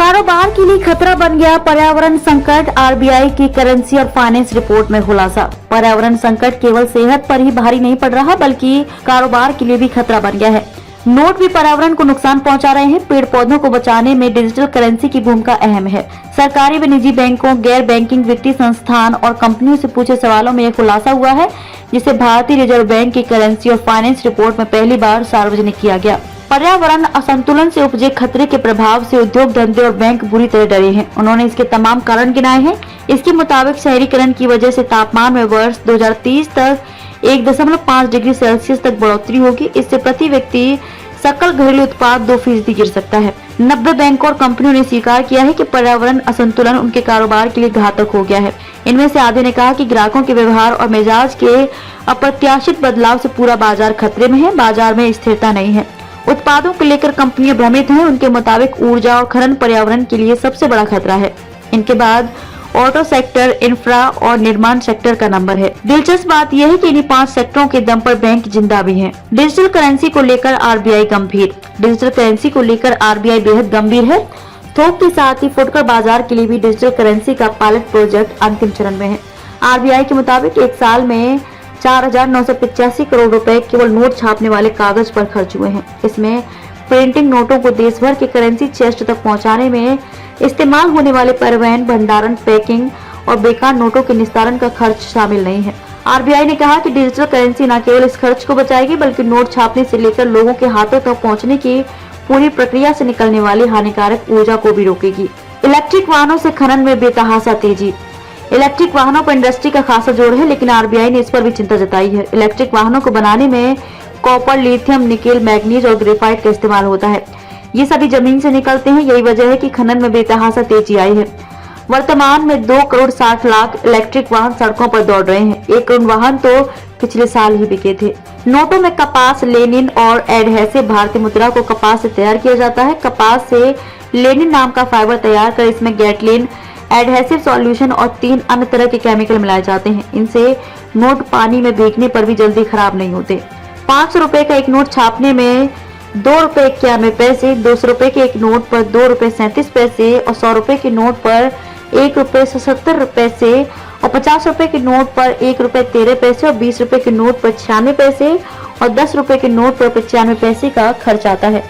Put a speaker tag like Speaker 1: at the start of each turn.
Speaker 1: कारोबार के लिए खतरा बन गया पर्यावरण संकट। आरबीआई की करेंसी और फाइनेंस रिपोर्ट में खुलासा। पर्यावरण संकट केवल सेहत पर ही भारी नहीं पड़ रहा बल्कि कारोबार के लिए भी खतरा बन गया है। नोट भी पर्यावरण को नुकसान पहुंचा रहे हैं। पेड़ पौधों को बचाने में डिजिटल करेंसी की भूमिका अहम है। सरकारी व निजी बैंकों, गैर बैंकिंग वित्तीय संस्थान और कंपनियों से पूछे सवालों में यह खुलासा हुआ है, जिसे भारतीय रिजर्व बैंक की करेंसी और फाइनेंस रिपोर्ट में पहली बार सार्वजनिक किया गया। पर्यावरण असंतुलन से उपजे खतरे के प्रभाव से उद्योग धंधे और बैंक बुरी तरह डरे हैं। उन्होंने इसके तमाम कारण गिनाए हैं। इसके मुताबिक शहरीकरण की वजह से तापमान में वर्ष 2030 तक 1.5 डिग्री सेल्सियस तक बढ़ोतरी होगी। इससे प्रति व्यक्ति सकल घरेलू उत्पाद 2% गिर सकता है। 90 बैंकों और कंपनियों ने स्वीकार किया है कि पर्यावरण असंतुलन उनके कारोबार के लिए घातक हो गया है। इनमें से आधे ने कहा कि ग्राहकों के व्यवहार और मिजाज के अप्रत्याशित बदलाव से पूरा बाजार खतरे में है। बाजार में स्थिरता नहीं है। उत्पादों को लेकर कंपनियां भ्रमित हैं। उनके मुताबिक ऊर्जा और खनन पर्यावरण के लिए सबसे बड़ा खतरा है। इनके बाद ऑटो सेक्टर, इंफ्रा और निर्माण सेक्टर का नंबर है। दिलचस्प बात यह है कि इन्हीं 5 सेक्टरों के दम पर बैंक जिंदा भी हैं। डिजिटल करेंसी को लेकर आरबीआई गंभीर। डिजिटल करेंसी को लेकर आरबीआई बेहद गंभीर है। थोक के साथ ही फुटकर बाजार के लिए भी डिजिटल करेंसी का पायलट प्रोजेक्ट अंतिम चरण में है। आरबीआई के मुताबिक एक साल में 4,985 करोड़ रुपए केवल नोट छापने वाले कागज पर खर्च हुए हैं। इसमें प्रिंटिंग नोटों को देश भर के करेंसी चेस्ट तक पहुंचाने में इस्तेमाल होने वाले परिवहन, भंडारण, पैकिंग और बेकार नोटों के निस्तारण का खर्च शामिल नहीं है। आरबीआई ने कहा कि डिजिटल करेंसी न केवल इस खर्च को बचाएगी बल्कि नोट छापने से लेकर लोगों के हाथों तक पहुंचने की पूरी प्रक्रिया से निकलने वाली हानिकारक ऊर्जा को भी रोकेगी। इलेक्ट्रिक वाहनों से खनन में बेतहाशा तेजी। इलेक्ट्रिक वाहनों पर इंडस्ट्री का खासा जोर है, लेकिन आरबीआई ने इस पर भी चिंता जताई है। इलेक्ट्रिक वाहनों को बनाने में कॉपर, लिथियम, निकेल, मैग्नीज और ग्रेफाइट का इस्तेमाल होता है। ये सभी जमीन से निकलते हैं। यही वजह है कि खनन में बेतहाशा तेजी आई है। वर्तमान में 2,60,00,000 इलेक्ट्रिक वाहन सड़कों पर दौड़ रहे हैं। 1 करोड़ वाहन तो पिछले साल ही बिके थे। नोटों में कपास, लेनिन और एडहेसिव। भारतीय मुद्रा को कपास से तैयार किया जाता है। कपास से लेनिन नाम का फाइबर तैयार कर इसमें गैटलिन, एडहेसिव सॉल्यूशन और 3 अन्य तरह के केमिकल मिलाए जाते हैं। इनसे नोट पानी में भीगने पर भी जल्दी खराब नहीं होते। 500 रुपए का एक नोट छापने में 2 रुपए 91 पैसे, 200 रुपए के एक नोट पर 2 रुपए 37 पैसे और 100 रुपए के नोट पर 1 रुपए 77 पैसे और 50 रुपए के नोट पर 1 रुपए 13 पैसे और 20 रुपए के नोट पर 96 पैसे और 10 रुपए के नोट पर 95 पैसे का खर्च आता है।